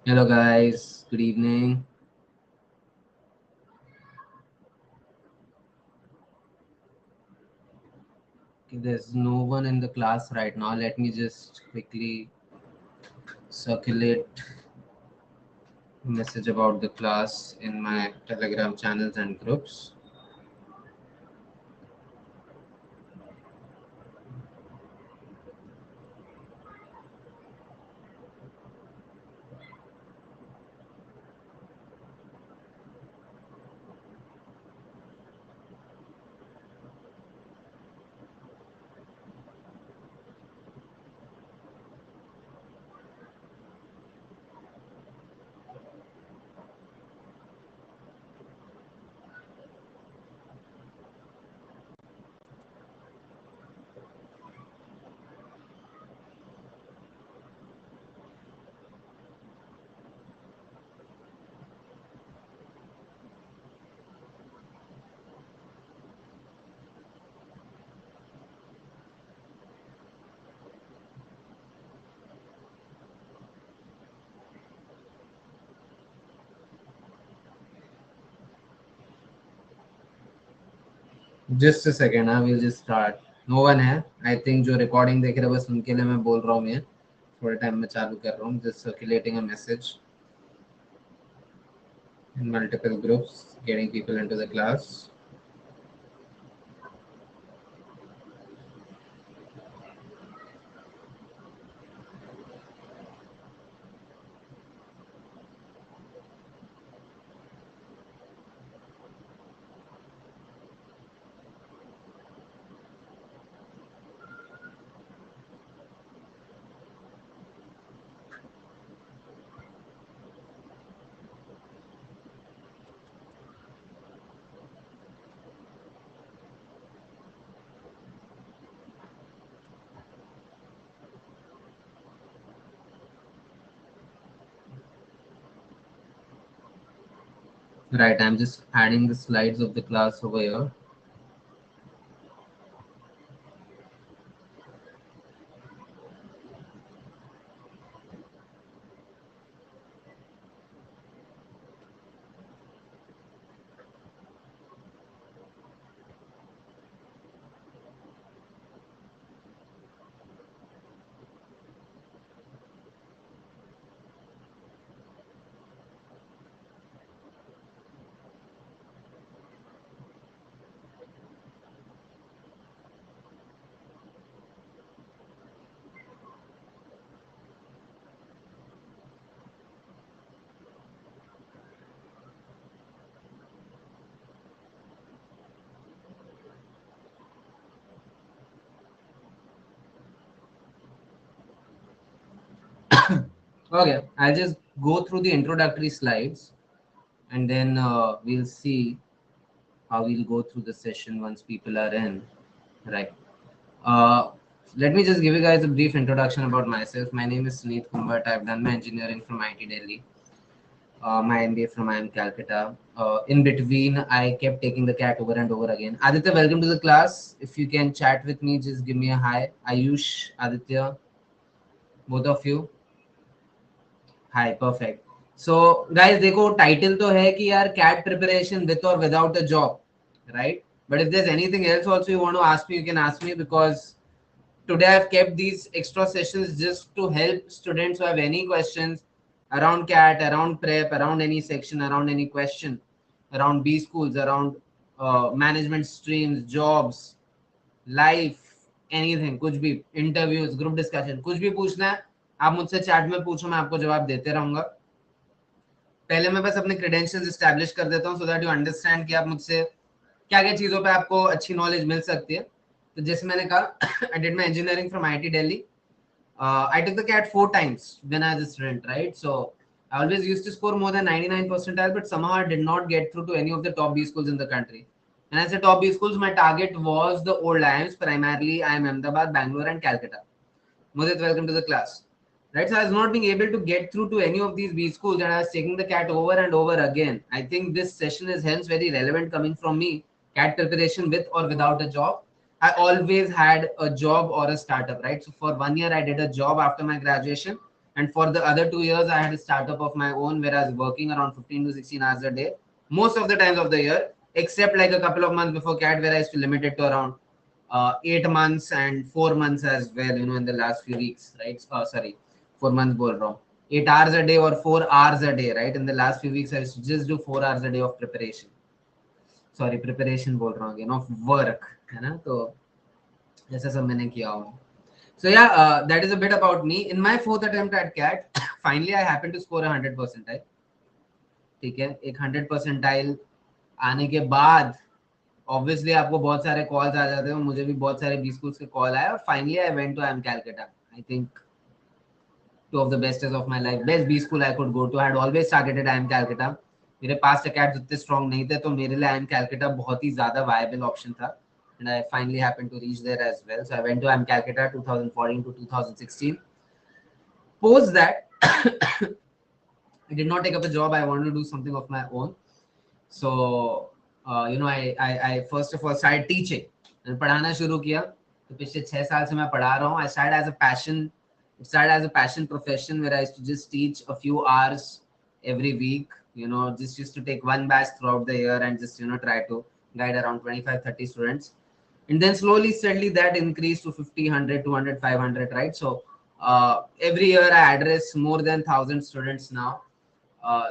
Hello guys, good evening. Okay, there's no one in the class right now. Let me just quickly circulate a message about the class in my Telegram channels and groups. Just a second, I will just start. No one है. I think जो recording देख रहे हैं बस उनके लिए मैं बोल रहा हूँ मैं. थोड़े टाइम में चालू कर रहा हूँ. Just circulating a message in multiple groups, getting people into the class. Right, I'm just adding the slides of the class over here. Okay, I'll just go through the introductory slides and then we'll see how we'll go through the session once people are in. Right. Uh, Let me just give you guys a brief introduction about myself. My name is Suneet Kumbhat. I've done my engineering from IIT Delhi, my MBA from IIM Calcutta. In between, I kept taking the cat over and over again. Aditya, welcome to the class. If you can chat with me, just give me a hi. Ayush, Aditya, both of you. Hi, perfect. So guys, देखो title तो है कि यार CAT preparation with or without a job, right? But if there's anything else also you want to ask me, you can ask me because today I've kept these extra sessions just to help students who have any questions around CAT, around prep, around any section, around any question, around B schools, around management streams, jobs, life anything कुछ भी interviews group discussion कुछ भी पूछना है आप मुझसे chat में पूछो मैं आपको जवाब देते रहूंगा पहले मैं बस अपने क्रेडेंशियल्स एस्टैब्लिश कर देता हूँ सो दैट यू अंडरस्टैंड कि आप मुझसे क्या क्या चीजों पे आपको अच्छी नॉलेज मिल सकती है तो जैसे मैंने कहा I did my engineering from IIT Delhi I took the CAT 4 times when I was a student, right? So I always used to score more than 99 percentile, but somehow I did not get through to any of the top B schools in the country. And as a top B schools, my target was the old IIMs, primarily IIM Ahmedabad, Bangalore, and Calcutta. Mudit, welcome to the class. Right, so I was not being able to get through to any of these B schools, and I was taking the CAT over and over again. I think this session is hence very relevant coming from me. CAT preparation with or without a job. I always had a job or a startup, right? So for 1 year, I did a job after my graduation, And for the other 2 years, I had a startup of my own where I was working around 15 to 16 hours a day, most of the times of the year, except like a couple of months before CAT, where I used to limit it to around 8 months and 4 months as well, in the last few weeks, right? Sorry, 4 months, bol wrong. 8 hours a day or 4 hours a day, right? In the last few weeks, I used to just do 4 hours a day of preparation. Sorry, preparation बोल रहा हूँ, of work, है ना? तो ऐसा सब मैंने किया हुआ. So yeah, that is a bit about me. In my fourth attempt at CAT, finally I happened to score 100 percentile. ठीक है, एक 100 percentile आने के बाद ऑब्वियसली आपको बहुत सारे कॉल्स आ जाते हैं, मुझे भी बहुत सारे बी स्कूल्स के कॉल आए और finally I went to IIM Calcutta. I think two of the best days of my life, best B school I could go to. I had always targeted IIM Calcutta. मेरे पास अकेडम्स उतने strong नहीं थे, तो मेरे लिए IIM Calcutta बहुत ही ज्यादा viable option था. And I finally happened to reach there as well. So I went to IIM Calcutta 2014 to 2016. Post that, I did not take up a job. I wanted to do something of my own. So I first of all started teaching. पढ़ाना शुरू किया. तो पिछले 6 साल से मैं पढ़ा रहा हूँ. I started as a passion. It started as a passion profession where I used to just teach a few hours every week. Just used to take one batch throughout the year and just try to guide around 25-30 students. And then slowly, steadily, that increased to 50, 100, 200, 500, right? So every year I address more than 1,000 students now.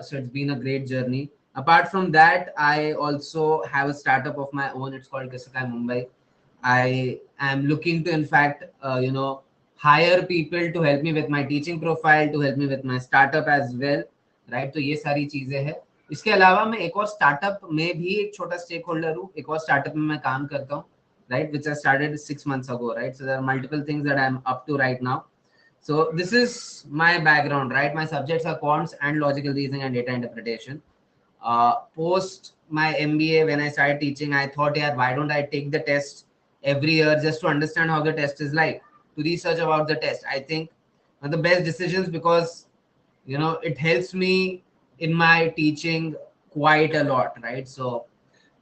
So it's been a great journey. Apart from that, I also have a startup of my own. It's called Kisakai Mumbai. I am looking to, in fact, hire people to help me with my teaching profile, to help me with my startup as well, right? तो ये सारी चीजें हैं. इसके अलावा मैं एक और स्टार्टअप में भी एक छोटा स्टेक होल्डर हूँ. एक और स्टार्टअप में मैं काम करता हूँ, right? Which I started 6 months ago, right? So there are multiple things that I'm up to right now. So this is my background, right? My subjects are quants and logical reasoning and data interpretation. Post my MBA, when I started teaching, I thought, yeah, why don't I take the test every year just to understand how the test is like, to research about the test. I think one of the best decisions because, it helps me in my teaching quite a lot, right? So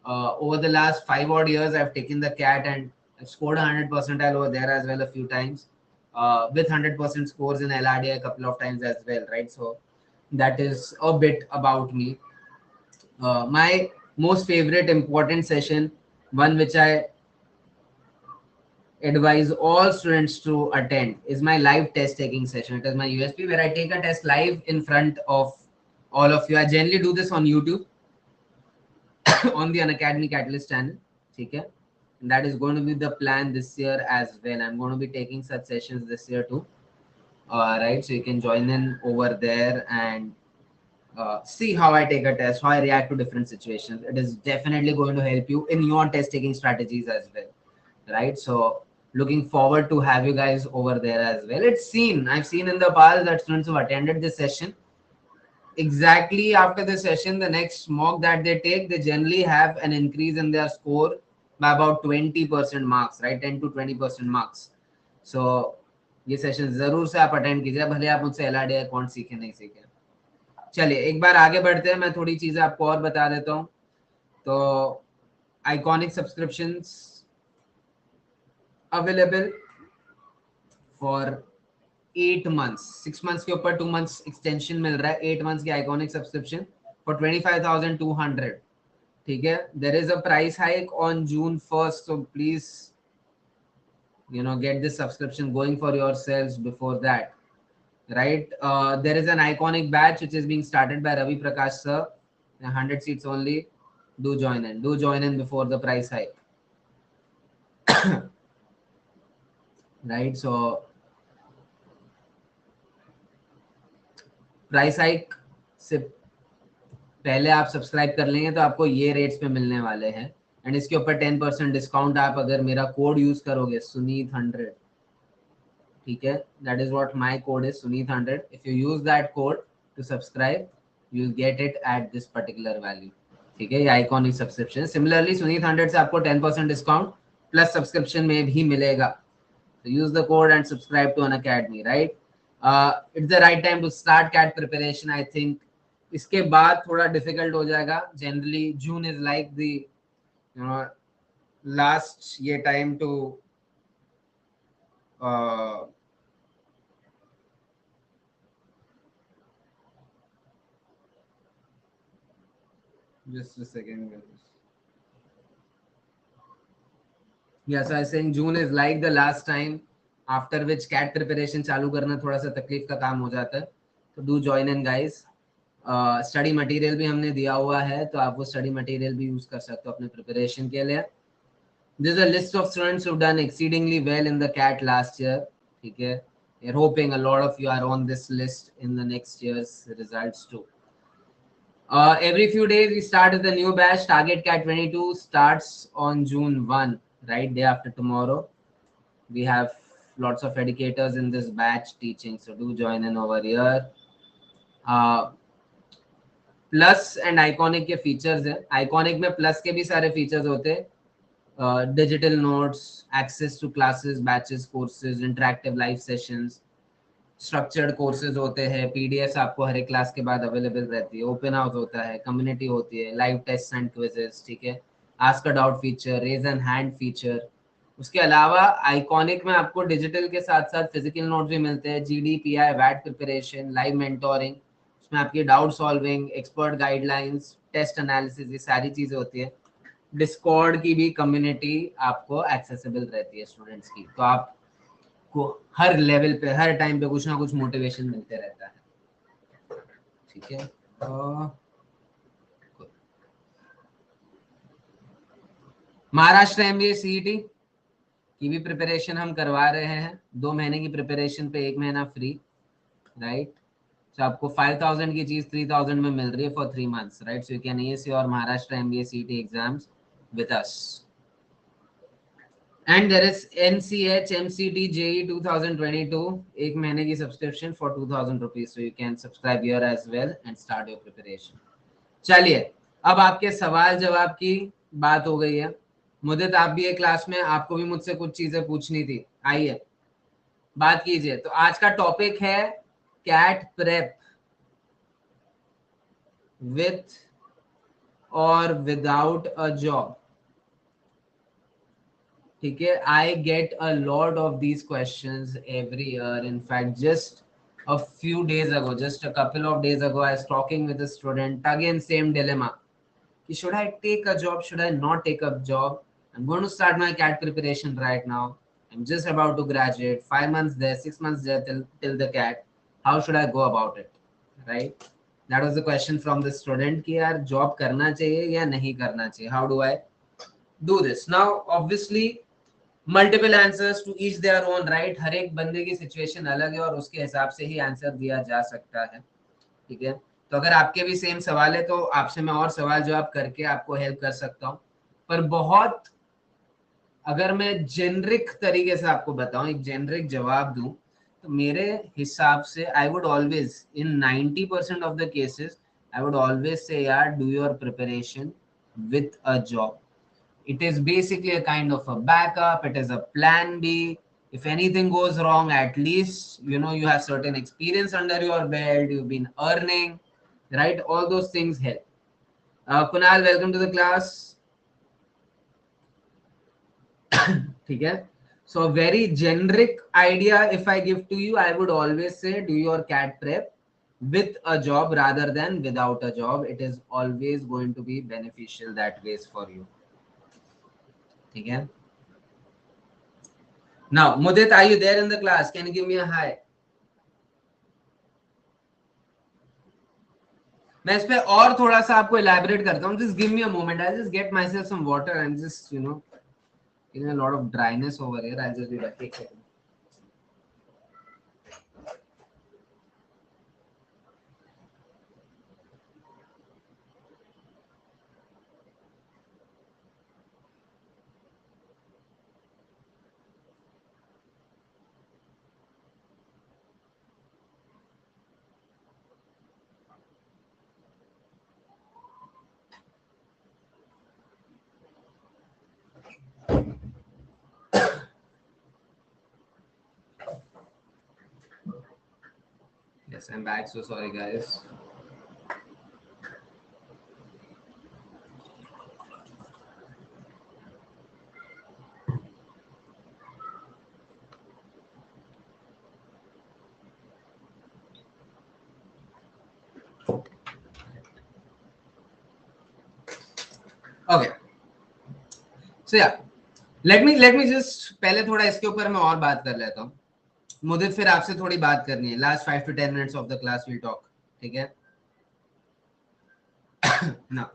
over the last 5 odd years, I've taken the CAT and I've scored 100 percentile over there as well a few times. With 100% scores in LRD a couple of times as well, right? So that is a bit about me. My most favorite important session, one which I advise all students to attend, is my live test taking session. It is my USP where I take a test live in front of all of you. I generally do this on YouTube on the Unacademy Catalyst channel. Okay? And that is going to be the plan this year as well. I'm going to be taking such sessions this year too. Right, so you can join in over there and see how I take a test, how I react to different situations. It is definitely going to help you in your test taking strategies as well, right? So looking forward to have you guys over there as well. I've seen in the past that students who attended this session, exactly after the session, the next mock that they take, they generally have an increase in their score by about 20% marks, right? 10 to 20% marks. So ये session जरूर से आप attend कीजिए, भले आप मुझसे LRD account सीखे नहीं सीखे. चलिए एक बार आगे बढ़ते हैं. मैं थोड़ी चीजें आपको और बता देता हूँ. तो iconic subscriptions available for 8 months. 6 months के ऊपर 2 months एक्सटेंशन मिल रहा है. 8 months की आइकॉनिक सब्सक्रिप्शन फॉर 25,200. ठीक है. There is a price hike on June 1st, so please get this subscription going for yourselves before that, right? There is an iconic batch which is being started by Ravi Prakash sir. 100 seats only. Do join in before the price hike. Right, so price hike से पहले आप subscribe कर लेंगे तो आपको ये rates पे मिलने वाले हैं. एंड इसके ऊपर 10% डिस्काउंट आप अगर मेरा कोड यूज करोगे Sunit100. ठीक है, that is what my code is, Sunit100. If you use that code to subscribe, you get it at this particular value. ठीक है, ये आइकॉनिक सब्सक्रिप्शन. सिमिलरली Sunit100 से आपको 10% डिस्काउंट प्लस सब्सक्रिप्शन में भी मिलेगा. So use the code and subscribe to Unacademy, right? It's the right time to start CAT preparation. I think इसके बाद थोड़ा डिफिकल्ट हो जाएगा. Generally June is like the last year time to Just a second, guys. Yeah, so I was saying June is like the last time after which CAT preparation चालू करना थोड़ा सा तकलीफ का काम हो जाता है. तो do join in guys. Study material भी हमने दिया हुआ है, तो आप वो स्टडी मटेरियल भी यूज कर सकते हो अपने प्रिपरेशन के लिए. There's a list of students who've done exceedingly well in the CAT last year. ठीक है. We're hoping a lot of you are on this list in the next year's results too. Every few days we start with a new batch. Target CAT 22 starts on June 1, right? Day after tomorrow. We have lots of educators in this batch teaching, so do join in over here. Plus and iconic के features है. Iconic में plus के भी सारे features होते हैं. Digital notes, access to classes, batches, courses, interactive live sessions, structured courses होते हैं, पीडीएफ आपको हर एक क्लास के बाद अवेलेबल रहती है, ओपन हाउस होता है, कम्युनिटी होती है, लाइव टेस्ट एंड क्विजेस. ठीक है. Ask a doubt feature, raise an hand feature. उसके अलावा आइकॉनिक में आपको डिजिटल के साथ साथ फिजिकल नोट्स भी मिलते हैं, जीडी, पीआई, वैट प्रिपरेशन, लाइव मेंटोरिंग. उसमें आपकी doubt solving, expert guidelines, test analysis, ये सारी चीजें होती है. डिस्कॉर्ड की भी कम्युनिटी आपको एक्सेसिबल रहती है स्टूडेंट्स की, तो आपको हर लेवल पे हर टाइम पे कुछ ना कुछ मोटिवेशन मिलते रहता है. ठीक है. महाराष्ट्र एमबीए सीईटी की भी प्रिपरेशन हम करवा रहे हैं. 2 महीने की प्रिपरेशन पे 1 महीना फ्री, राइट. तो आपको 5000 की चीज 3000 में मिल रही है for 3 months, right. So you can ace your Maharashtra MBA CET exams with us. And there is NCH MCT JE 2022, 1 महीने की subscription for 2000 rupees. So you can subscribe here as well and start your preparation. चलिए, अब आपके सवाल जवाब की बात हो गई है. मुझे तो आप भी एक क्लास में, आपको भी मुझसे कुछ चीजें पूछनी थी. आइए बात कीजिए. तो आज का टॉपिक है कैट प्रेप विथ और विदाउट अ जॉब. ठीक है. I get a lot of these questions every year. In fact just a few days ago, just a couple of days ago, I was talking with a student, again same dilemma. Should I take a job, should I not take a job? I'm going to start my CAT preparation right now. I'm just about to graduate, 5 months there, 6 months there till the CAT. How should I go about it? Right? That was the question from the student कि यार job करना चाहिए या नहीं करना चाहिए. How do I do this? Now obviously multiple answers to each their own, right. हर एक बंदे की सिचुएशन अलग है और उसके हिसाब से ही आंसर दिया जा सकता है. ठीक है. तो अगर आपके भी सेम सवाल है तो आपसे मैं और सवाल जवाब करके आपको हेल्प कर सकता हूँ. पर बहुत, अगर मैं जेनरिक तरीके से आपको बताऊं, एक जेनरिक जवाब दूं, तो मेरे हिसाब से I would always in 90% of the cases I would always say यार do your preparation with a job. It is basically a kind of a backup. It is a plan B. If anything goes wrong, at least you know you have certain experience under your belt. You've been earning, right? All those things help. Kunal, welcome to the class. ठीक है. So a very generic idea if I give to you, I would always say do your CAT prep with a job rather than without a job. It is always going to be beneficial that ways for you. ठीक है. Now, Mudit, are you there in the class? Can you give me a hi? मैं इस पे और थोड़ा सा आपको elaborate करता हूँ. Just give me a moment. I'll just get myself some water. I'm just, you know, feeling a lot of dryness over here. I'll just be back. Take care. Yes, I'm back. So sorry, guys. Okay so या let me just पहले थोड़ा इसके ऊपर मैं और बात कर लेता हूँ. मुझे फिर आपसे थोड़ी बात करनी है. Last 5 to 10 minutes of the class will talk. ठीक है ना.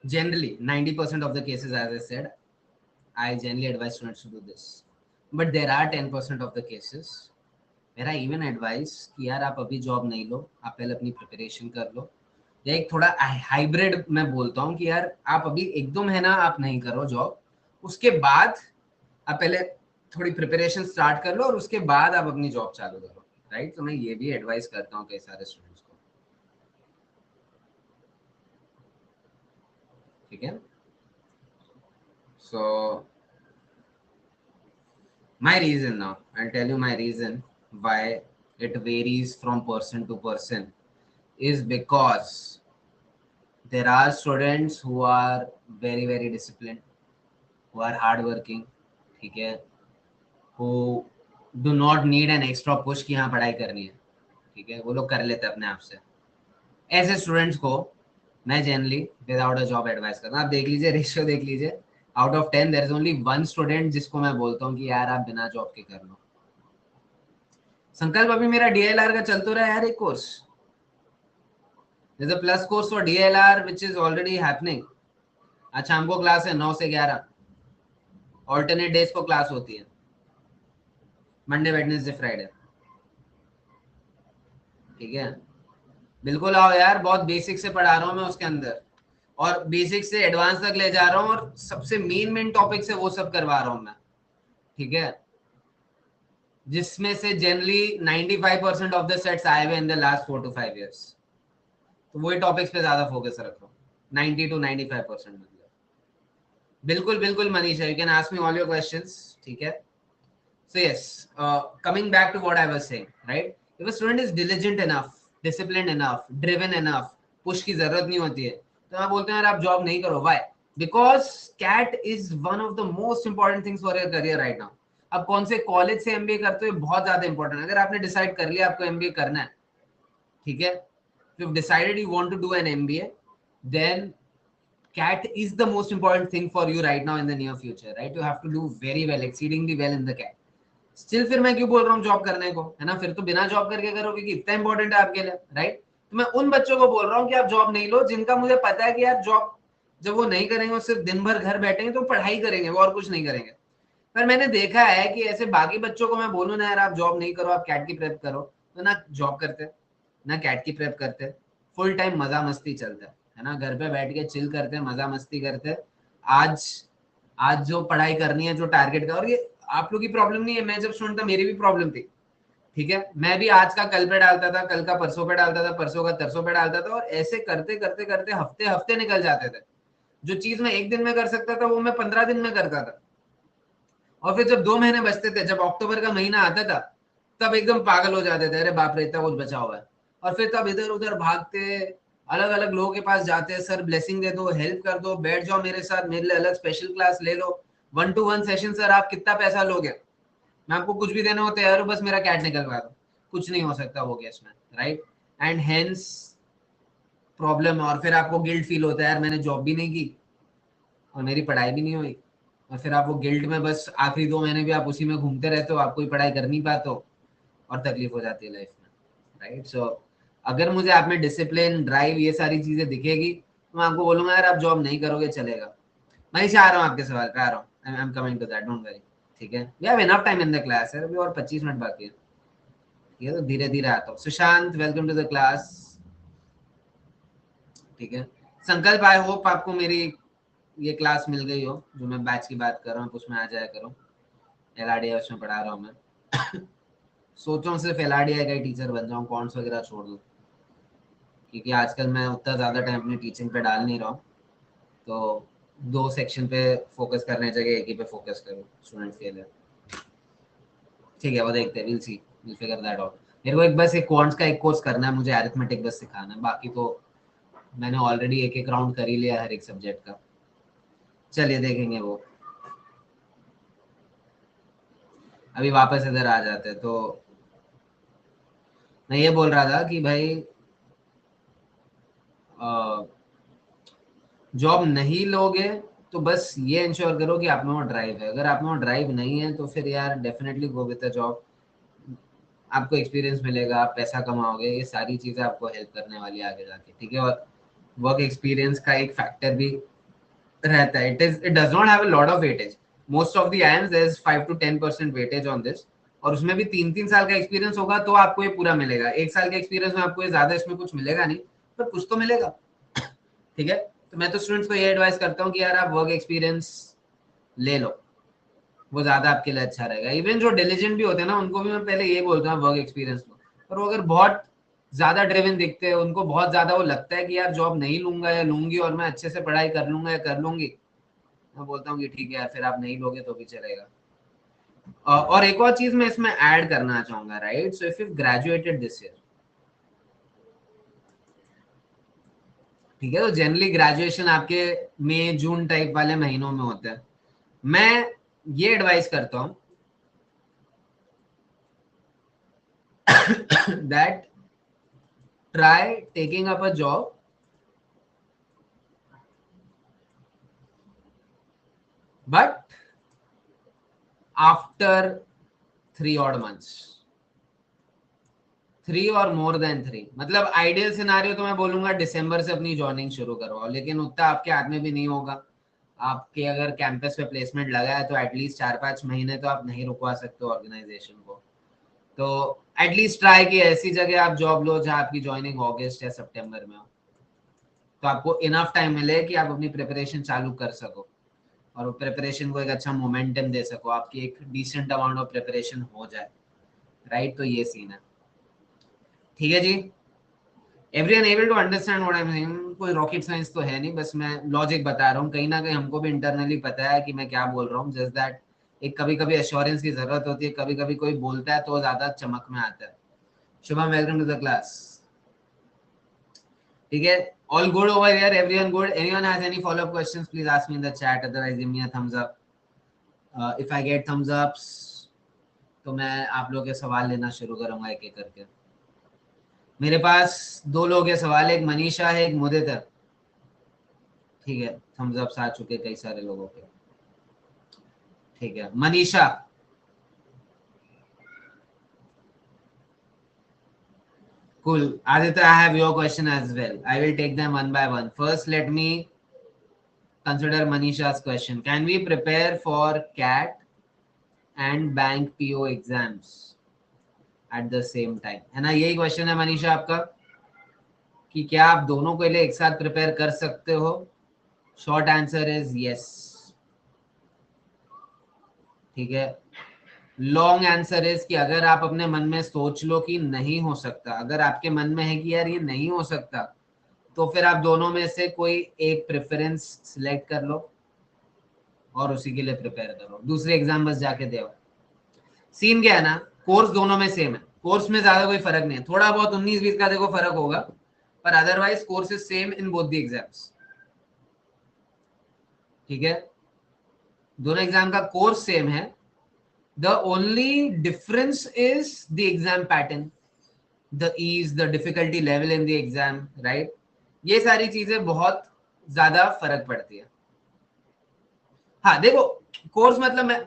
Generally 90% of the cases, as I said, I generally advise students to do this, but there are 10% of the cases मेरा इवन एडवाइस कि यार आप अभी जॉब नहीं लो, आप पहले अपनी प्रिपरेशन कर लो, या एक थोड़ा हाइब्रिड मैं बोलता हूँ कि यार आप अभी एक दो महीना आप नहीं करो जॉब, उसके बाद आप पहले थोड़ी प्रिपरेशन स्टार्ट कर लो और उसके बाद आप अपनी जॉब चालू करो. राइट. तो मैं ये भी एडवाइस करता हूँ कई सारे स्टूडेंट्स को. ठीक है. सो my reason, now I'll tell you my reason why it varies from person to person, is because there are students who are very disciplined, who are hardworking. ठीक है. who do not need an extra push कि हाँ पढ़ाई करनी है. ठीक है. वो लोग कर लेते हैं अपने आप से. ऐसे स्टूडेंट्स को मैं generally without a job advice करता हूँ. आप देख लीजिए रेशियो, देख लीजिए, out of 10 there is only 1 student जिसको मैं बोलता हूँ कि यार आप बिना जॉब के कर लो. संकल्प अभी मेरा डीएलआर का चल तो रहा है यार एक course. There's a plus course for DLR which is already happening. आज शाम को क्लास है 9 से 11. ऑल्टरनेट डेज को क्लास होती है, मंडे वेडनेसडे फ्राइडे. ठीक है. बिल्कुल आओ यार, बहुत बेसिक से पढ़ा रहा हूँ मैं उसके अंदर, और बेसिक से एडवांस तक ले जा रहा हूँ, और सबसे मेन टॉपिक से वो सब करवा रहा हूँ मैं. ठीक है. जिसमें से जनरली 95% ऑफ द सेट्स आए हुए in the last 4 to 5 years. तो वही टॉपिक्स पे ज्यादा फोकस रख रहा हूँ. 90 to 95% मतलब. बिल्कुल बिल्कुल Manisha, you can ask me all your questions. ठीक है. So yes, coming back to what I was saying, right? If a student is diligent enough, disciplined enough, driven enough, push की जरूरत नहीं होती है, तो मैं बोलते हैं यार आप जॉब नहीं करो. Why? Because CAT is one of the most important things for your career right now. अब कौन से कॉलेज से एमबीए करते हो बहुत ज्यादा इंपॉर्टेंट. अगर आपने डिसाइड कर लिया आपको एमबीए करना है, ठीक है, you've decided you want to do an MBA, then CAT is the most important thing for you right now in the near future, right? You have to do very well, exceedingly well in the CAT. Still फिर मैं क्यों बोल रहा हूँ job करने को, है ना? फिर तो बिना जॉब करके करोगे कि इतना इंपॉर्टेंट है आपके लिए, राइट? तो मैं उन बच्चों को बोल रहा हूँ कि आप जॉब नहीं लो जिनका मुझे पता है कि यार जॉब जब वो नहीं करेंगे, वो सिर्फ दिन भर घर बैठेंगे तो पढ़ाई करेंगे, वो और कुछ नहीं करेंगे. पर मैंने देखा है कि ऐसे बाकी बच्चों को मैं बोलूँ ना यार आप जॉब नहीं करो, आप कैट की प्रेप करो, तो ना जॉब करते, ना कैट की प्रेप करते, फुल टाइम मजा मस्ती चलता है ना? घर पे बैठ के चिल करते, मजा मस्ती करते. आज आज जो पढ़ाई करनी है, जो टारगेट का, और ये आप लोग की प्रॉब्लम नहीं है, मैं जब स्टूडेंट था मेरी भी प्रॉब्लम थी. ठीक है. मैं भी आज का कल पे डालता था, कल का परसों पे डालता था, परसों का तरसों पे डालता था, और ऐसे करते करते करते हफ्ते हफ्ते निकल जाते थे. जो चीज मैं एक दिन में कर सकता था वो मैं 15 दिन में करता था. और फिर जब 2 महीने बचते थे, जब अक्टूबर का महीना आता था, तब एकदम पागल हो जाते थे, अरे बाप रे इतना कुछ बचा हुआ है. और फिर तब इधर उधर भागते, अलग अलग लोगों के पास जाते, सर ब्लेसिंग दे दो, हेल्प कर दो, बैठ जाओ मेरे साथ, मेरे लिए अलग स्पेशल क्लास ले लो, 1-to-1 सेशन. सर आप कितना पैसा लोगे? मैं आपको कुछ भी देने को तैयार हूँ, बस मेरा कैट निकलवा दो. कुछ नहीं हो सकता वो केस में, राइट? And hence problem. और फिर आपको गिल्ट फील होता है यार मैंने जॉब भी नहीं की और मेरी पढ़ाई भी नहीं हुई, और फिर आप वो गिल्ट में बस आखिरी 2 महीने भी आप उसी में घूमते रहते हो, आप कोई पढ़ाई कर नहीं पाते हो, और तकलीफ हो जाती है लाइफ में, राइट? सो अगर मुझे आप में डिसिप्लिन, ड्राइव, ये सारी चीजें दिखेगी, तो मैं आपको बोलूंगा यार आप जॉब नहीं करोगे चलेगा. मैं आ रहा हूँ आपके सवाल पे, आ रहा हूँ, I am coming to that, don't worry. ठीक है. We have enough time in the class है, अभी और 25 मिनट बाकी है. ठीक है. तो धीरे धीरे आता हूँ. Sushant, welcome to the class. ठीक है. संकल्प, आई होप आपको मेरी ये क्लास मिल गई हो, जो मैं बैच की बात कर रहा हूँ उसमें आ जाया करो. एलआरडीआई उसमें पढ़ा रहा हूँ मैं. सोचो सिर्फ एलआरडीआई का ही टीचर बन जाऊँ, कॉन्ट्स वगैरह छोड़ दूँ, क्योंकि आजकल मैं उतना ज़्यादा टाइम अपनी टीचिंग पे डाल नहीं रहा हूँ. तो 2 सेक्शन पे फोकस करने जगह एक ही पे फोकस करो स्टूडेंट्स के लिए. ठीक है. वो देखते हैं, will see, will figure that out. मेरे को एक बस एक क्वांट्स का एक कोर्स करना है, मुझे अरिथमेटिक बस सिखाना है, बाकी तो मैंने ऑलरेडी एक एक राउंड कर ही लिया हर एक सब्जेक्ट का. चलिए देखेंगे वो. अभी वापस इधर आ जाते हैं. तो मैं ये बोल रहा था कि भाई जॉब नहीं लोगे तो बस ये इंश्योर करो कि आप में वो ड्राइव है। अगर आप में वो ड्राइव नहीं है तो फिर यार definitely go with the job. आपको एक्सपीरियंस मिलेगा, आप पैसा कमाओगे, ये सारी चीजें आपको हेल्प करने वाली है आगे जाके, ठीक है। और वर्क एक्सपीरियंस का एक फैक्टर भी रहता है। It does not have a lot of weightage. Most of the IIMs there is 5 to 10% weightage on this. और उसमें भी 3-3 साल का एक्सपीरियंस होगा तो आपको ये पूरा मिलेगा। 1 साल के एक्सपीरियंस में आपको ये ज्यादा इसमें कुछ मिलेगा नहीं, पर कुछ तो मिलेगा, ठीक है। तो मैं तो स्टूडेंट्स को ये एडवाइस करता हूँ कि यार आप वर्क एक्सपीरियंस ले लो, वो ज्यादा आपके लिए अच्छा रहेगा। इवन जो डिलीजेंट भी होते हैं ना, उनको भी मैं पहले ये बोलता हूँ वर्क एक्सपीरियंस लो। पर वो अगर बहुत ज्यादा ड्रिवन दिखते हैं, उनको बहुत ज्यादा वो लगता है कि यार जॉब नहीं लूंगा या लूंगी और मैं अच्छे से पढ़ाई कर लूंगा या कर लूंगी, मैं बोलता हूँ कि ठीक है यार, फिर आप नहीं लोगे तो भी चलेगा। और एक और चीज मैं इसमें ऐड करना चाहूंगा, right. So if you graduated this year, ठीक है, तो जनरली ग्रेजुएशन आपके मई जून टाइप वाले महीनों में होता है। मैं ये एडवाइस करता हूँ that try taking up a job but after 3 odd months, 3 or more than 3। मतलब आइडियल सिनारियो तो मैं बोलूंगा दिसंबर से अपनी जॉइनिंग शुरू करवाओ, लेकिन उतना आपके हाथ में भी नहीं होगा। आपके अगर कैंपस पे प्लेसमेंट लगा है तो एटलीस्ट 4-5 महीने तो आप नहीं रुकवा सकते ऑर्गेनाइजेशन को। तो एटलीस्ट ट्राई की ऐसी जगह आप जॉब लो जहाँ आपकी जॉइनिंग अगस्त या सितंबर में हो, तो आपको इनफ टाइम मिले कि आप अपनी प्रिपरेशन चालू कर सको और वो प्रिपरेशन को एक अच्छा मोमेंटम दे सको, आपकी एक डिसेंट अमाउंट ऑफ प्रिपरेशन हो जाए, राइट। तो ये सीन है, ठीक है जी। Everyone able to understand what I am saying? कोई रॉकेट साइंस तो है नहीं, बस मैं लॉजिक बता रहा हूँ। कहीं ना कहीं हमको भी इंटरनली पता है कि मैं क्या बोल रहा हूँ, जस्ट दैट एक कभी कभी एश्योरेंस की जरूरत होती है, कभी कभी कोई बोलता है तो ज्यादा चमक में आता है। Shubham, welcome to the class, ठीक है। All good over here, everyone good? Anyone has any follow up questions please ask me in the chat, otherwise give me a thumbs up. If I get thumbs ups तो मैं आप लोगों के सवाल लेना शुरू करूंगा एक एक करके। मेरे पास 2 लोग हैं सवाल, एक मनीषा है, एक मुदित है, ठीक है। थम्स अप्स आ चुके कई सारे लोगों के, ठीक है। Manisha, cool. Aditya, I have your question as well. I will take them one by one. First, let me consider Manisha's question. Can we prepare for CAT and bank PO exams at the same time? है ना, यही question है मनीषा आपका कि क्या आप दोनों के लिए एक साथ प्रिपेयर कर सकते हो? शॉर्ट आंसर इज यस, ठीक है। लॉन्ग आंसर इज कि अगर आप अपने मन में सोच लो कि नहीं हो सकता, अगर आपके मन में है कि यार ये नहीं हो सकता, तो फिर आप दोनों में से कोई एक प्रेफरेंस सिलेक्ट कर लो और उसी के लिए प्रिपेयर करो, दूसरे एग्जाम बस जाके दो। सीन क्या है ना, कोर्स दोनों में सेम है, कोर्स में ज्यादा कोई फर्क नहीं है, थोड़ा बहुत 19-20 का देखो फर्क होगा, पर otherwise course is same in both the exams, ठीक है। दोनों एग्जाम का कोर्स सेम है, the only difference is the exam pattern, the ease, the difficulty level in the exam, right. ये सारी चीजें बहुत ज्यादा फर्क पड़ती है। हाँ देखो, कोर्स मतलब मैं,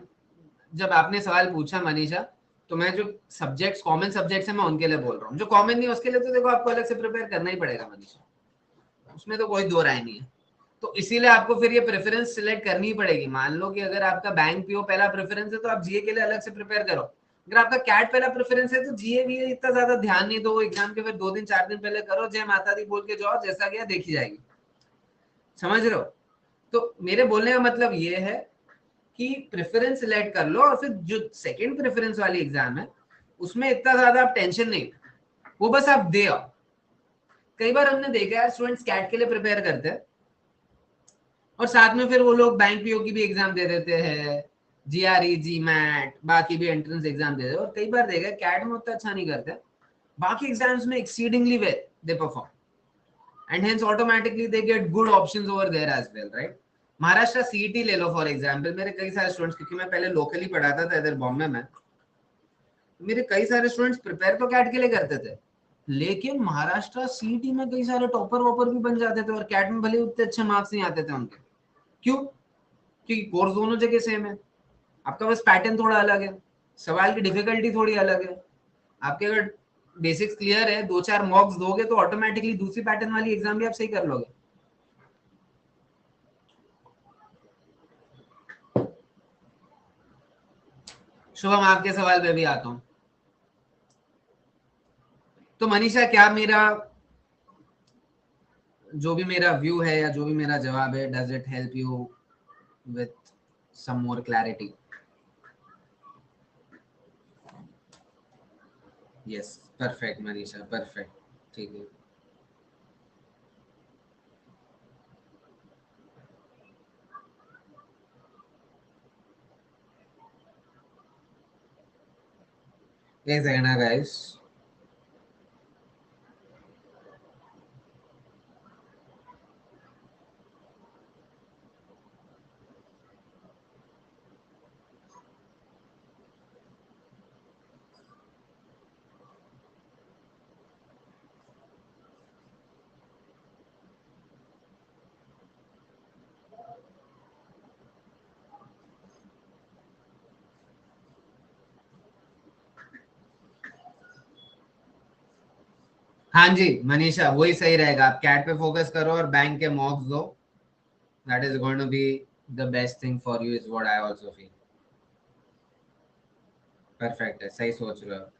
जब आपने सवाल पूछा मनीषा, तो मैं जो सब्जेक्ट्स कॉमन सब्जेक्ट्स हैं मैं उनके लिए बोल रहा हूँ, जो कॉमन नहीं उसके लिए तो देखो आपको अलग से प्रिपेयर करना ही पड़ेगा मनीषा, उसमें तो कोई दो राय नहीं है। तो इसीलिए आपको फिर ये प्रेफरेंस सिलेक्ट करनी ही पड़ेगी। मान लो कि अगर आपका बैंक पीओ पहला प्रेफरेंस है तो आप जीए के लिए अलग से प्रिपेयर करो। अगर आपका कैट पहला प्रेफरेंस है तो जीए भी इतना ज्यादा ध्यान नहीं दो एग्जाम के, फिर 2 दिन 4 दिन पहले करो, जय माता दी बोल के जाओ, जैसा गया देखी जाएगी। समझ रहे हो? तो मेरे बोलने का मतलब ये है कि प्रेफरेंस सिलेक्ट कर लो, और फिर जो सेकंड प्रेफरेंस वाली एग्जाम है उसमें इतना ज्यादा आप टेंशन नहीं, वो बस आप दे आओ। कई बार हमने देखा है स्टूडेंट्स कैट के लिए प्रिपेयर करते हैं और साथ में फिर वो लोग बैंक पीओ की भी एग्जाम दे देते हैं, जीआरई, जी मैट, बाकी भी एंट्रेंस एग्जाम दे देते हैं, और कई बार देखा कैट में उतना अच्छा नहीं करते, बाकी एग्जाम्स में exceedingly well they perform, and hence automatically they get good options over there as well, right? Maharashtra CET ले लो फॉर एग्जांपल, मेरे कई सारे स्टूडेंट्स, क्योंकि मैं पहले लोकली पढ़ाता था इधर बॉम्बे में, मेरे कई सारे स्टूडेंट्स प्रिपेयर तो कैट के लिए करते थे, लेकिन महाराष्ट्र सीईटी में कई सारे टॉपर वॉपर भी बन जाते थे और कैट में भले उतने अच्छे मार्क्स नहीं आते थे उनके। क्यों? क्योंकि कोर्स दोनों जगह सेम है, आपका बस पैटर्न थोड़ा अलग है, सवाल की डिफिकल्टी थोड़ी अलग है। आपके अगर बेसिक्स क्लियर है, 2-4 मॉक्स दोगे तो ऑटोमेटिकली दूसरी पैटर्न वाली एग्जाम भी आप सही कर लोगे। शुभम, आपके सवाल पे भी आता हूं। तो मनीषा, क्या मेरा जो भी मेरा व्यू है या जो भी मेरा जवाब है, does it help you with some more clarity? Yes, perfect Manisha, perfect. ठीक है, एक सेकंड ना गाइस। हाँ जी मनीषा, वही सही रहेगा, आप कैट पे फोकस करो और बैंक के मॉक्स दो। That is going to be the best thing for you, is what I also feel. Perfect है, सही सोच रहे हो।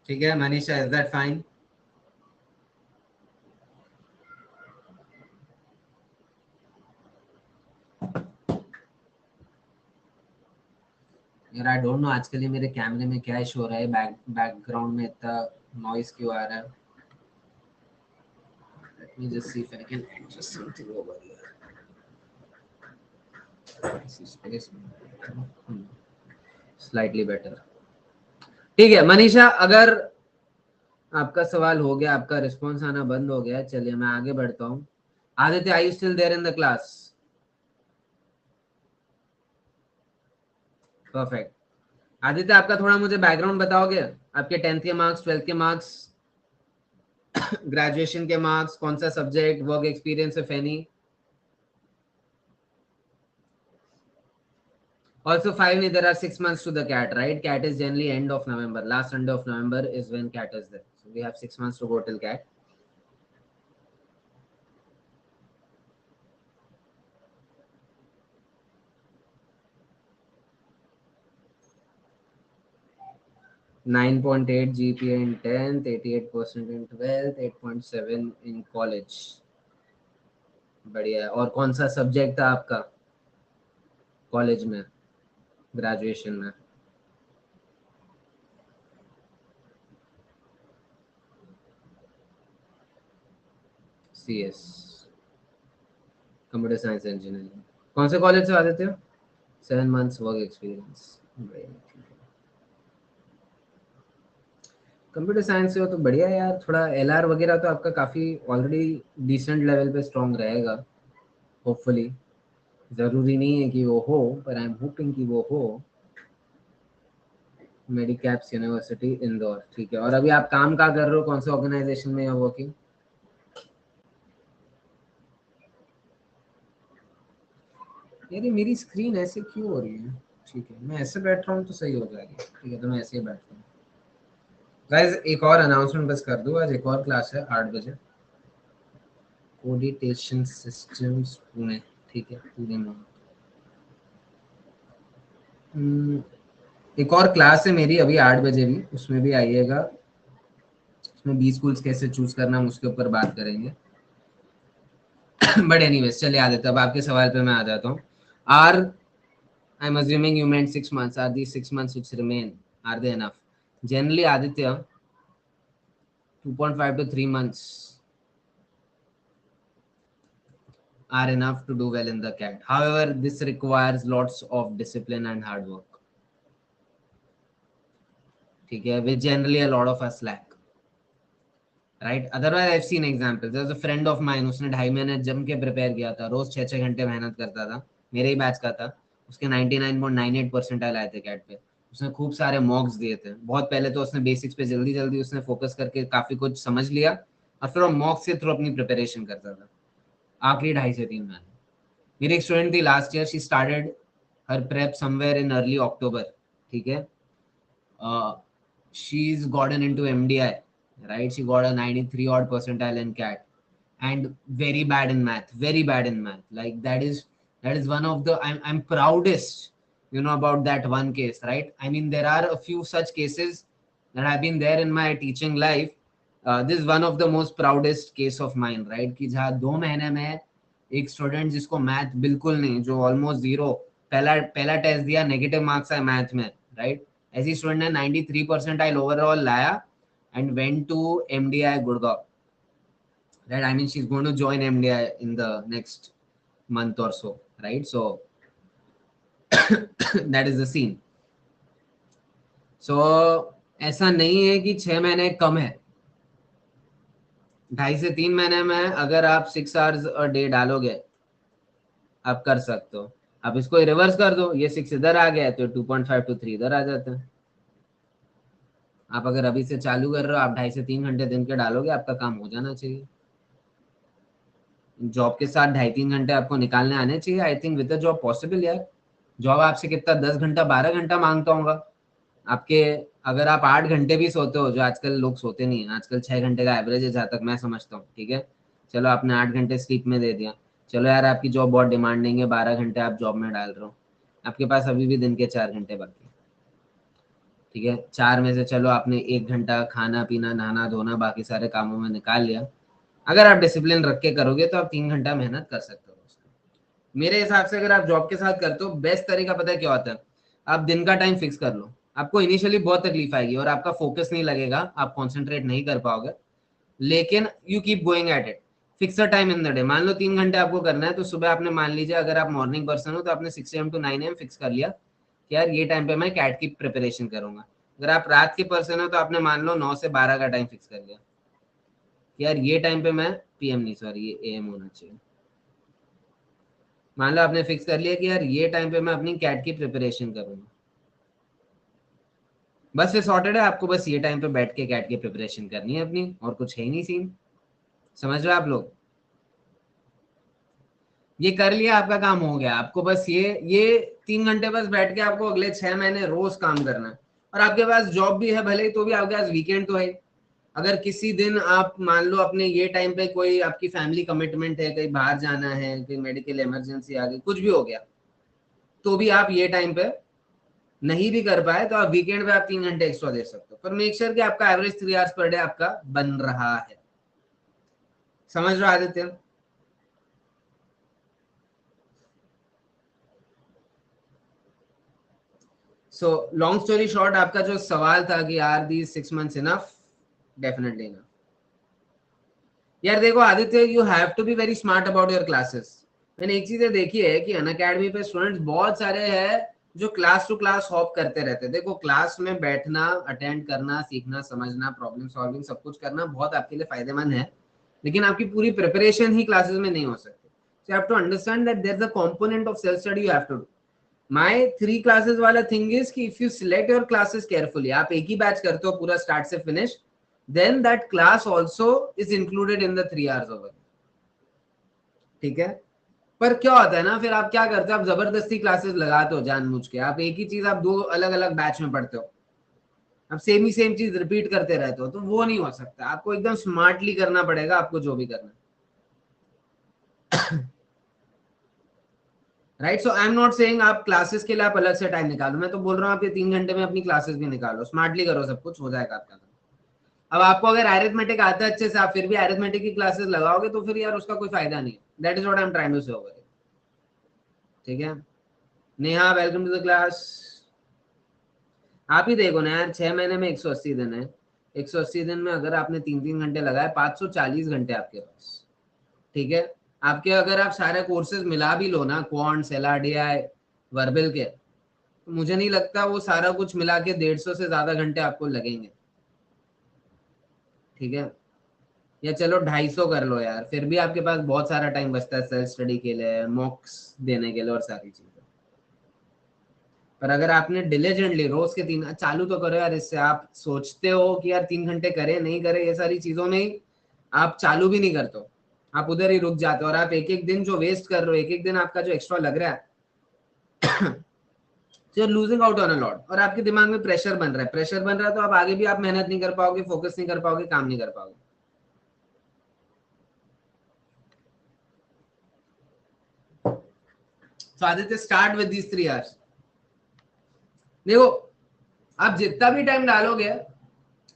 ठीक है मनीषा, इज दैट फाइन? यार आई डोंट नो आजकल ये मेरे कैमरे में क्या इशू हो रहा है, बैकग्राउंड में इतना नॉइस क्यों आ रहा है। Let me just see if I can adjust something over here. Slightly better. ठीक है मनीषा, अगर आपका सवाल हो गया, आपका रिस्पॉन्स आना बंद हो गया, चलिए मैं आगे बढ़ता हूँ। Aditya, I you still there in the class? Perfect. Aditya, आपका थोड़ा मुझे बैकग्राउंड बताओगे, आपके 10th के मार्क्स, 12th के मार्क्स, ग्रेजुएशन के मार्क्स, कौन सा subject, work experience if any? Also, finally, there are 6 months to the CAT, right? CAT is generally end of November. Last Sunday of November is when CAT is there. So we have 6 months to go till CAT. 9.8 GPA in 10th, 88% in 12th, 8.7 in college. बढ़िया है। और कौन सा subject था आपका college में, graduation में? CS, computer science engineering. कौन से कॉलेज से आते थे? 7 months work experience. Computer science से हो तो बढ़िया है यार, थोड़ा LR वगैरह तो आपका काफ़ी ऑलरेडी डिसेंट लेवल पे स्ट्रॉन्ग रहेगा, होपफुली। ज़रूरी नहीं है कि वो हो, पर आई एम होपिंग कि वो हो। मेडिकैप्स यूनिवर्सिटी इंदौर, ठीक है। और अभी आप काम कहाँ कर रहे हो, कौन से ऑर्गेनाइजेशन में हो वर्किंग? यार ये मेरी स्क्रीन ऐसे क्यों हो रही है? ठीक है, मैं ऐसे बैठ रहा हूँ तो सही हो जाएगी। ठीक है, तो मैं ऐसे ही बैठ रहा हूँ। गाइस, एक और अनाउंसमेंट बस कर दूँ, आज एक और क्लास है 8 बजे, कोडिटेशन सिस्टम्स पुणे। ठीक है, पुणे में। एक और क्लास है मेरी अभी 8 बजे भी, उसमें भी आइएगा। उसमें 20 स्कूल्स कैसे चूज करना, हम उसके ऊपर बात करेंगे। बट एनीवेज, चलिए आदित्य, अब आपके सवाल पे मैं आ जाता हूँ। Are I am assuming you meant 6 months, are these 6 months which remain, are they enough? Generally Aditya, 2.5 to 3 months are enough to do well in the CAT. However, this requires lots of discipline and hard work. ठीक है, which generally a lot of us lack, right. Otherwise I have seen examples. There is a friend of mine, उसने 2.5 महीने जम के prepare किया था, रोज 6-6 घंटे मेहनत करता था, मेरे ही बैच का था. उसके 99.98 परसेंटाइल आए थे कैट पे. उसने खूब सारे मॉक्स दिए थे. बहुत पहले तो उसने बेसिक्स पे जल्दी जल्दी उसने फोकस करके काफी कुछ समझ लिया, और फिर वो मॉक्स के थ्रू अपनी प्रिपरेशन करता था आखिरी 2.5 से 3 महीने. मेरी एक स्टूडेंट थी last year, she started her prep somewhere in early October. ठीक है, she's gotten into MDI, right? She got a 93 odd percentile in CAT, and very bad in math, very bad in math. Like that is one of the, I'm proudest, about that one case, right? I mean, there are a few such cases that have been there in my teaching life. This is one of the most proudest case of mine, right? कि जहाँ 2 महीने में एक student जिसको math बिल्कुल नहीं, जो almost zero, पहला पहला टेस्ट दिया, नेगेटिव मार्क्स आए मैथ में, राइट. ऐसी स्टूडेंट ने 93 परसेंटाइल ओवरऑल लाया and went to MDI Gurgaon, right. I mean she is going to join MDI in the next month or so, right. So that is the scene. So ऐसा नहीं है कि 6 महीने कम है. 2.5 से 3 महीने में अगर आप 6 आवर्स अ डे डालोगे, आप कर सकते हो. आप इसको रिवर्स कर दो, ये 6 इधर आ गया तो 2.5 to 3 इधर आ जाता है. आप अगर अभी से चालू कर रहे हो, आप 2.5 से 3 घंटे दिन के डालोगे, आपका काम हो जाना चाहिए. जॉब के साथ 2.5-3 घंटे आपको निकालने आने चाहिए. I think with the job possible यार. जॉब आपसे कितना 10 घंटा 12 घंटा मांगता होगा आपके. अगर आप 8 घंटे भी सोते हो, जो आजकल लोग सोते नहीं है, आजकल 6 घंटे का एवरेज है जहाँ तक मैं समझता हूँ. ठीक है, चलो आपने 8 घंटे स्लीप में दे दिया, चलो यार आपकी जॉब बहुत डिमांडिंग है, 12 घंटे आप जॉब में डाल रहे हो, आपके पास अभी भी दिन के 4 घंटे बाकी. ठीक है, 4 में से चलो आपने 1 घंटा खाना पीना नहाना धोना बाकी सारे कामों में निकाल लिया. अगर आप डिसिप्लिन रख के करोगे तो आप 3 घंटा मेहनत कर सकते हो. मेरे हिसाब से अगर आप जॉब के साथ करते हो, बेस्ट तरीका पता है क्या होता है? आप दिन का टाइम फिक्स कर लो. आपको इनिशियली बहुत तकलीफ आएगी और आपका फोकस नहीं लगेगा, आप कॉन्सेंट्रेट नहीं कर पाओगे, लेकिन you keep going at it. Fix a time in the day. मान लो 3 घंटे आपको करना है, तो सुबह आपने मान लीजिए अगर आप मॉर्निंग पर्सन हो तो आपने 6 AM to 9 AM फिक्स कर लिया कि यार ये टाइम पे मैं कैट की प्रिपरेशन करूंगा. अगर आप रात के पर्सन हो तो आपने मान लो 9 से 12 का टाइम फिक्स कर लिया कि यार ये टाइम पे मैं PM नहीं, सॉरी ये AM होना चाहिए. मान लो आपने फिक्स कर लिया कि यार ये टाइम पे मैं अपनी कैट की प्रिपरेशन करूंगा. बस फिर सॉर्टेड है. आपको बस ये टाइम पे बैठ के कैट की प्रिपरेशन करनी है अपनी, और कुछ है ही नहीं सीन. समझ रहे हो आप लोग? ये कर लिया, आपका काम हो गया. आपको बस ये 3 घंटे बस बैठ के आपको अगले 6 महीने रोज काम करना है. और आपके पास जॉब भी है भले ही, तो भी आपके पास वीकेंड तो है. अगर किसी दिन आप मान लो अपने ये टाइम पे कोई आपकी फैमिली कमिटमेंट है, कहीं बाहर जाना है, कहीं मेडिकल इमरजेंसी आ गई, कुछ भी हो गया, तो भी आप ये टाइम पे नहीं भी कर पाए तो आप वीकेंड पे आप 3 घंटे एक्स्ट्रा दे सकते हो. पर मेक श्योर कि आपका एवरेज 3 आवर्स पर डे आपका बन रहा है. समझ रहे हो Aditya? So long story short, आपका जो सवाल था कि are the 6 months enough? Definitely enough. यार देखो Aditya, you have to be very smart about your classes. मैंने एक चीज देखी है कि अनअकैडमी पे स्टूडेंट्स बहुत सारे हैं जो क्लास टू क्लास हॉप करते रहते हैं. देखो क्लास में बैठना, अटेंड करना, सीखना, समझना, प्रॉब्लम सॉल्विंग सब कुछ करना बहुत आपके लिए फायदेमंद है, लेकिन आपकी पूरी प्रिपरेशन ही क्लासेस में नहीं हो सकती. So you have to understand that there is a component of self study you have to do. My 3 classes वाला थिंग इज कि if you select your classes carefully, आप एक ही बैच करते हो पूरा स्टार्ट से finish, then that class also is included in the 3 hours over. ठीक है, पर क्या होता है ना, फिर आप क्या करते हो, आप जबरदस्ती क्लासेस लगाते हो जानबूझ के. आप एक ही चीज आप 2 अलग अलग बैच में पढ़ते हो, आप सेम चीज रिपीट करते रहते हो, तो वो नहीं हो सकता. आपको एकदम स्मार्टली करना पड़ेगा, आपको जो भी करना. Right. So I am not saying आप क्लासेस के लिए आप अलग से टाइम निकालो. मैं तो बोल रहा हूँ आप ये 3 घंटे में अपनी क्लासेस भी निकालो, स्मार्टली करो, सब कुछ हो जाएगा आपका. अब आपको अगर अरिथमेटिक आता है अच्छे से, आप फिर भी अरिथमेटिक की क्लासेस लगाओगे तो फिर यार उसका कोई फायदा नहीं. That is what I am trying to say over. ठीक है, Neha welcome to the class. आप ही देखो ना यार, 6 महीने में 180 दिन है. 180 दिन में अगर आपने 3-3 घंटे लगाए, 540 घंटे आपके पास. ठीक है, आपके अगर आप सारे कोर्सेज मिला भी लो ना, क्वांट्स, LRDI, वर्बिल के, तो मुझे नहीं लगता वो सारा कुछ मिला के 150 से ज्यादा घंटे आपको लगेंगे, ठीक है। या चलो 250 कर लो यार, फिर भी आपके पास बहुत सारा टाइम बचता है सेल्फ स्टडी के लिए, मॉक्स देने के लिए और सारी चीजें। पर अगर आपने डिलीजेंटली रोज के 3 चालू तो करो यार, इससे आप सोचते हो कि यार 3 घंटे करे नहीं करे, ये सारी चीजों में ही आप चालू भी नहीं करते हो, आप उधर ही रुक जाते हो, और आप एक एक दिन जो वेस्ट कर रहे हो, एक एक दिन आपका जो एक्स्ट्रा लग रहा है you are losing out on a lot, और आपके दिमाग में प्रेशर बन रहा है, प्रेशर बन रहा है तो आप आगे भी आप मेहनत नहीं कर पाओगे, फोकस नहीं कर पाओगे, काम नहीं कर पाओगे। So Aditya, start with these 3 hours. देखो आप जितना भी टाइम डालोगे,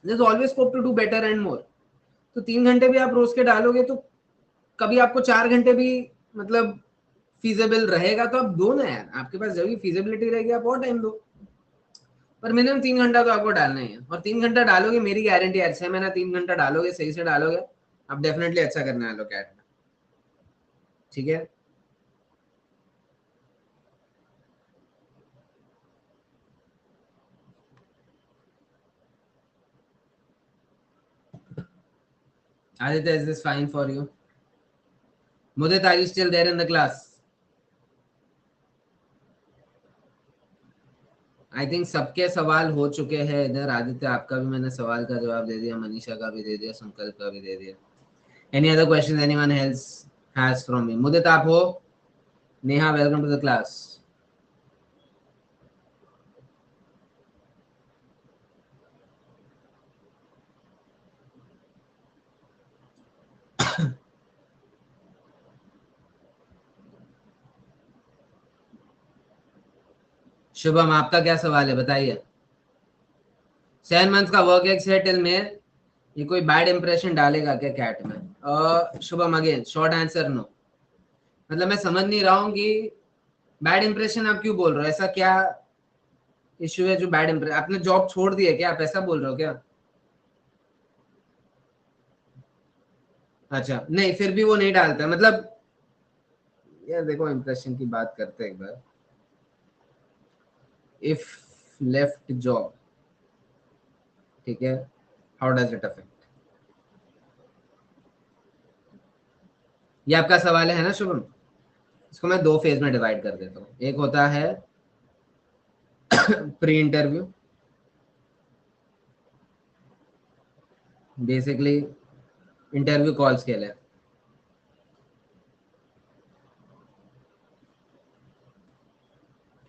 there's always scope to do better and more. तो 3 घंटे भी आप रोज के डालोगे तो कभी आपको 4 घंटे भी मतलब फीजेबल रहेगा तो आप दो ना यार, आपके पास जब भी फीजिबिलिटी रहेगी आप और टाइम दो, पर मिनिमम 3 घंटा तो आपको डालना ही है। और 3 घंटा डालोगे, मेरी गारंटी है 6 महीना 3 घंटा डालोगे, सही से डालोगे, आप डेफिनेटली अच्छा करने वाले हो कैट में, ठीक है। Aditya, is this fine for you? Mudit, are you still there in the class? I think सबके सवाल हो चुके हैं इधर। आदित्य, आपका भी मैंने सवाल का जवाब दे दिया, मनीषा का भी दे दिया, संकल्प का भी दे दिया। Any other question anyone else has from me? Mudit आप हो? Neha, welcome to the class. Shubham, आपका क्या सवाल है, बताइए। 7 मंथ का वर्क एक्स है टिल में, ये कोई बैड इंप्रेशन डालेगा क्या कैट में? Shubham, again short answer no. मतलब मैं समझ नहीं रहा हूँ कि बैड इंप्रेशन आप क्यों बोल रहे हो, ऐसा क्या इश्यू है जो बैड इंप्रेशन? आपने जॉब छोड़ दी है क्या, आप ऐसा बोल रहे हो क्या? अच्छा, नहीं फिर भी वो नहीं डालता मतलब, यार देखो इंप्रेशन की बात करते हैं एक बार। इफ लेफ्ट जॉब, ठीक है, हाउ डज इट अफेक्ट? ये आपका सवाल है ना शुभम? इसको मैं 2 फेज में डिवाइड कर देता हूँ। एक होता है pre interview, basically interview calls के लिए,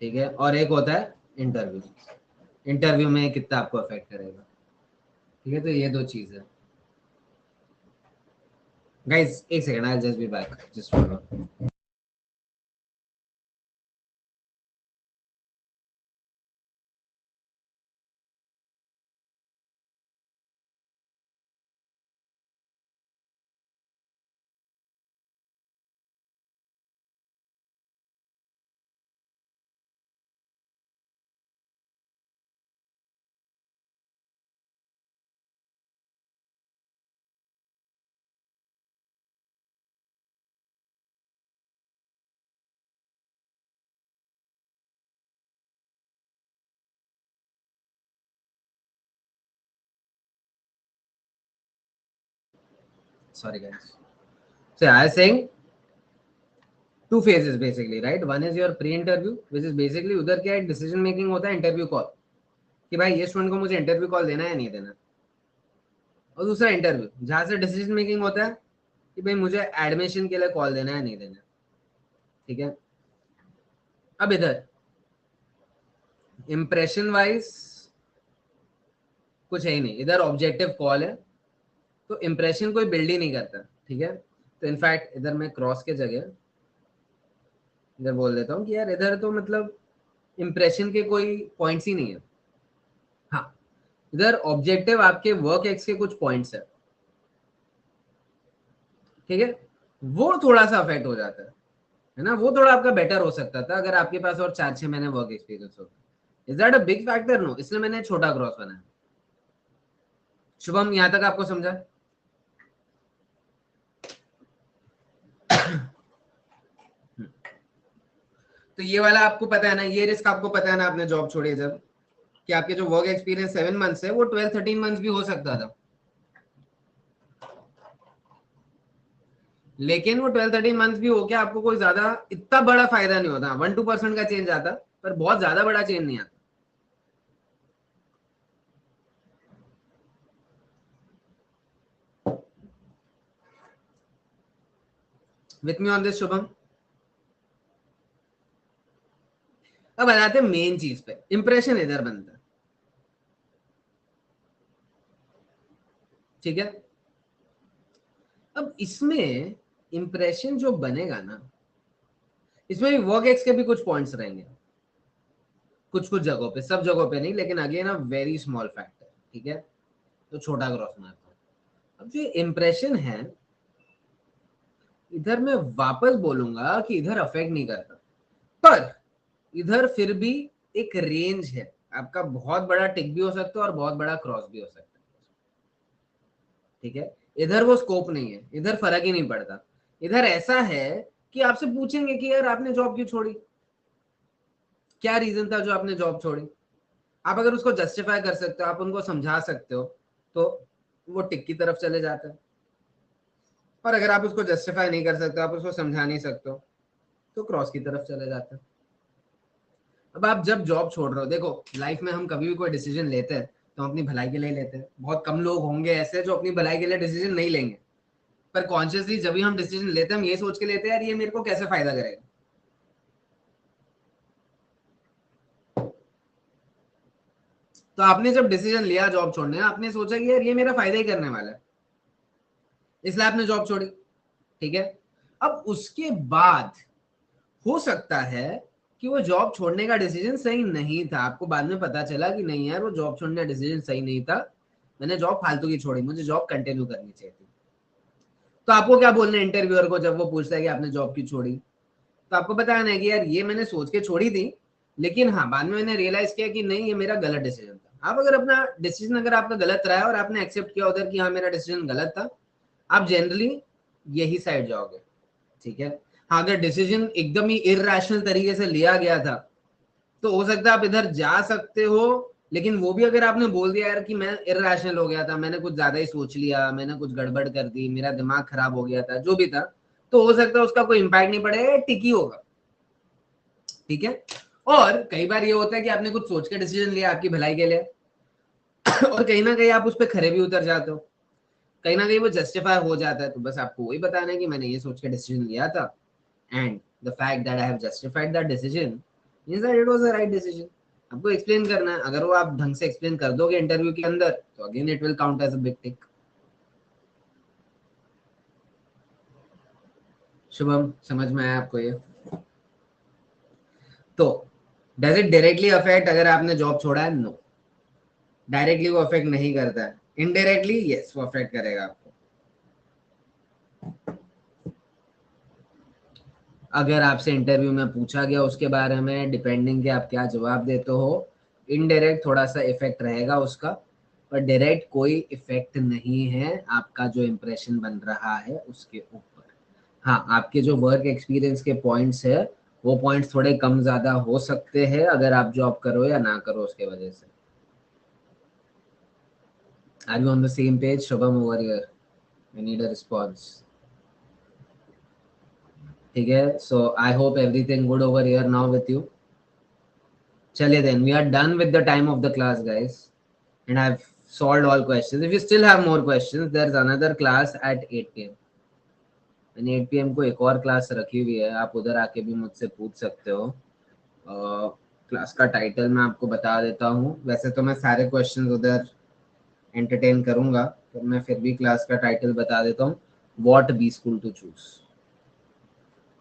ठीक है, और एक होता है इंटरव्यू। इंटरव्यू में कितना आपको अफेक्ट करेगा, ठीक है, तो ये 2 चीज है। गाइस एक second, I just be back, just follow. Sorry guys. So I was saying 2 phases basically, right? One is your pre-interview, which is basically उधर क्या एक डिसीजन मेकिंग होता है, इंटरव्यू कॉल, कि भाई ये स्टूडेंट को मुझे इंटरव्यू कॉल देना है या नहीं देना। और दूसरा इंटरव्यू, जहां से डिसीजन मेकिंग होता है कि भाई मुझे एडमिशन के लिए कॉल देना है नहीं देना, ठीक है। अब इधर इंप्रेशन वाइज कुछ है ही नहीं, इधर ऑब्जेक्टिव कॉल है, तो इंप्रेशन कोई बिल्ड ही नहीं करता, ठीक है। तो इनफैक्ट इधर मैं क्रॉस के जगह इधर बोल देता हूँ कि यार इधर तो मतलब इंप्रेशन के कोई पॉइंट्स ही नहीं है। हाँ, इधर ऑब्जेक्टिव आपके वर्क एक्स के कुछ पॉइंट्स है, ठीक है, वो थोड़ा सा अफेक्ट हो जाता है ना, वो थोड़ा आपका बेटर हो सकता था अगर आपके पास और 4-6 महीने वर्क एक्सपीरियंस होता। Is that a big factor? No, इसलिए मैंने छोटा क्रॉस बनाया। शुभम, यहां तक आपको समझा? तो ये वाला आपको पता है ना, ये रिस्क आपको पता है ना, आपने जॉब छोड़ी जब, कि आपके जो वर्क एक्सपीरियंस 7 मंथ्स है वो 12-13 मंथ्स भी हो सकता था, लेकिन वो 12-13 मंथ्स भी हो के आपको कोई ज्यादा इतना बड़ा फायदा नहीं होता, 1-2% का चेंज आता, पर बहुत ज्यादा बड़ा चेंज नहीं आता। With me on this Shubham. अब बताते मेन चीज पे, इंप्रेशन इधर बनता है, ठीक है। अब इसमें इंप्रेशन जो बनेगा ना, इसमें भी वर्क एक्स के भी कुछ पॉइंट्स रहेंगे, कुछ कुछ जगहों पे, सब जगहों पे नहीं, लेकिन again a very small factor, ठीक है, तो छोटा क्रॉस मारता हूँ। अब जो इम्प्रेशन है, इधर मैं वापस बोलूंगा कि इधर अफेक्ट नहीं करता, पर इधर फिर भी एक रेंज है, आपका बहुत बड़ा टिक भी हो सकता है और बहुत बड़ा क्रॉस भी हो सकता है, ठीक है। इधर वो स्कोप नहीं है, इधर फर्क ही नहीं पड़ता। इधर ऐसा है कि आपसे पूछेंगे कि यार आपने जॉब क्यों छोड़ी, क्या रीजन था जो आपने जॉब छोड़ी। आप अगर उसको जस्टिफाई कर सकते हो, आप उनको समझा सकते हो, तो वो टिक की तरफ चले जाते हैं। और अगर आप उसको जस्टिफाई नहीं कर सकते, आप उसको समझा नहीं सकते हो, तो क्रॉस की तरफ चले जाते हैं। अब आप जब जॉब छोड़ रहे हो, देखो लाइफ में हम कभी भी कोई डिसीजन लेते हैं तो हम अपनी भलाई के लिए लेते हैं, बहुत कम लोग होंगे ऐसे जो अपनी भलाई के लिए डिसीजन नहीं लेंगे, पर कॉन्शियसली जब भी हम डिसीजन लेते हैं हम ये सोच के लेते हैं यार ये मेरे को कैसे फायदा करेगा। तो आपने जब डिसीजन लिया जॉब छोड़ने, आपने सोचा कि यार ये मेरा फायदा ही करने वाला है, इसलिए आपने जॉब छोड़ी, ठीक है। अब उसके बाद हो सकता है कि वो जॉब छोड़ने का डिसीजन सही नहीं था, आपको बाद में पता चला कि नहीं यार वो जॉब छोड़ने का डिसीजन सही नहीं था, मैंने जॉब फालतू की छोड़ी, मुझे जॉब कंटिन्यू करनी चाहिए थी। तो आपको क्या बोलना है इंटरव्यूअर को जब वो पूछता है कि आपने जॉब क्यों छोड़ी, तो आपको बताना है कि यार ये मैंने सोच के छोड़ी थी, लेकिन हाँ बाद में मैंने रियलाइज किया कि नहीं ये मेरा गलत डिसीजन था। आप अगर अपना डिसीजन अगर आपका गलत रहा है और आपने एक्सेप्ट किया उधर कि हाँ मेरा डिसीजन गलत था, आप जनरली यही साइड जाओगे, ठीक है। हाँ अगर डिसीजन एकदम ही इरैशनल तरीके से लिया गया था तो हो सकता है आप इधर जा सकते हो, लेकिन वो भी अगर आपने बोल दिया यार कि मैं इरैशनल हो गया था, मैंने कुछ ज्यादा ही सोच लिया, मैंने कुछ गड़बड़ कर दी, मेरा दिमाग खराब हो गया था, जो भी था, तो हो सकता है उसका कोई इम्पैक्ट नहीं पड़ेगा, टिकी होगा, ठीक है। और कई बार ये होता है कि आपने कुछ सोच के डिसीजन लिया आपकी भलाई के लिए और कहीं ना कहीं आप उस पर खरे भी उतर जाते हो, कहीं ना कहीं वो जस्टिफाई हो जाता है, तो बस आपको वही बताना है कि मैंने ये सोच के डिसीजन लिया था, and the fact that I have justified that decision means that it was the right decision. आपको एक्सप्लेन करना है, अगर वो आप ढंग से एक्सप्लेन कर दोगे इंटरव्यू के अंदर तो again it will count as a big tick. Shubham समझ में आया आपको ये? तो डज इट डायरेक्टली अफेक्ट अगर आपने जॉब छोड़ा है? नो, डायरेक्टली वो अफेक्ट नहीं करता है, इनडायरेक्टली यस वो अफेक्ट करेगा आपको। अगर आपसे इंटरव्यू में पूछा गया उसके बारे में, डिपेंडिंग कि आप क्या जवाब देते हो, इनडायरेक्ट थोड़ा सा इफेक्ट रहेगा उसका, पर डायरेक्ट कोई इफेक्ट नहीं है आपका जो इम्प्रेशन बन रहा है उसके ऊपर। हाँ आपके जो वर्क एक्सपीरियंस के पॉइंट्स है वो पॉइंट्स थोड़े कम ज्यादा हो सकते हैं अगर आप जॉब करो या ना करो उसके वजह से। Are you on the same page Shubham over here? I need a response. ठीक है, so I hope everything good over here now with you. चलिए then we are done with the time of the class guys, and I have solved all questions. If you still have more questions, there's another class at 8 p.m. मैंने 8 PM को एक और class रखी हुई है, आप उधर आके भी मुझसे पूछ सकते हो। क्लास का टाइटल मैं आपको बता देता हूँ, वैसे तो मैं सारे क्वेश्चंस उधर एंटरटेन करूंगा, पर मैं फिर भी क्लास का टाइटल बता देता हूँ, what B school to choose.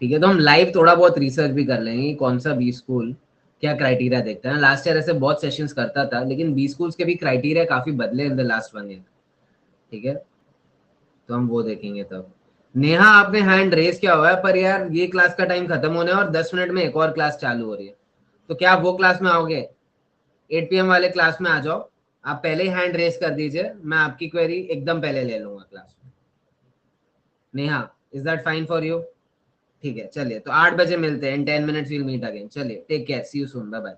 ठीक है, तो हम लाइव थोड़ा बहुत रिसर्च भी कर लेंगे कौन सा बी स्कूल क्या क्राइटेरिया देखता है। लास्ट ईयर ऐसे बहुत सेशंस करता था, लेकिन बी स्कूल्स के भी क्राइटेरिया काफी बदले इन द लास्ट 1 ईयर, ठीक है, तो हम वो देखेंगे तब। नेहा आपने हैंड रेस किया हुआ है, पर यार ये क्लास का टाइम खत्म होने और 10 मिनट में एक और क्लास चालू हो रही है, तो क्या आप वो क्लास में आओगे? 8 PM वाले क्लास में आ जाओ, आप पहले ही हैंड रेस कर दीजिए, मैं आपकी क्वेरी एकदम पहले ले लूंगा क्लास में। Neha, is that fine for you? ठीक है, चलिए तो 8 बजे मिलते हैं, in 10 minutes we'll meet again. चलिए, take care, see you soon, bye bye.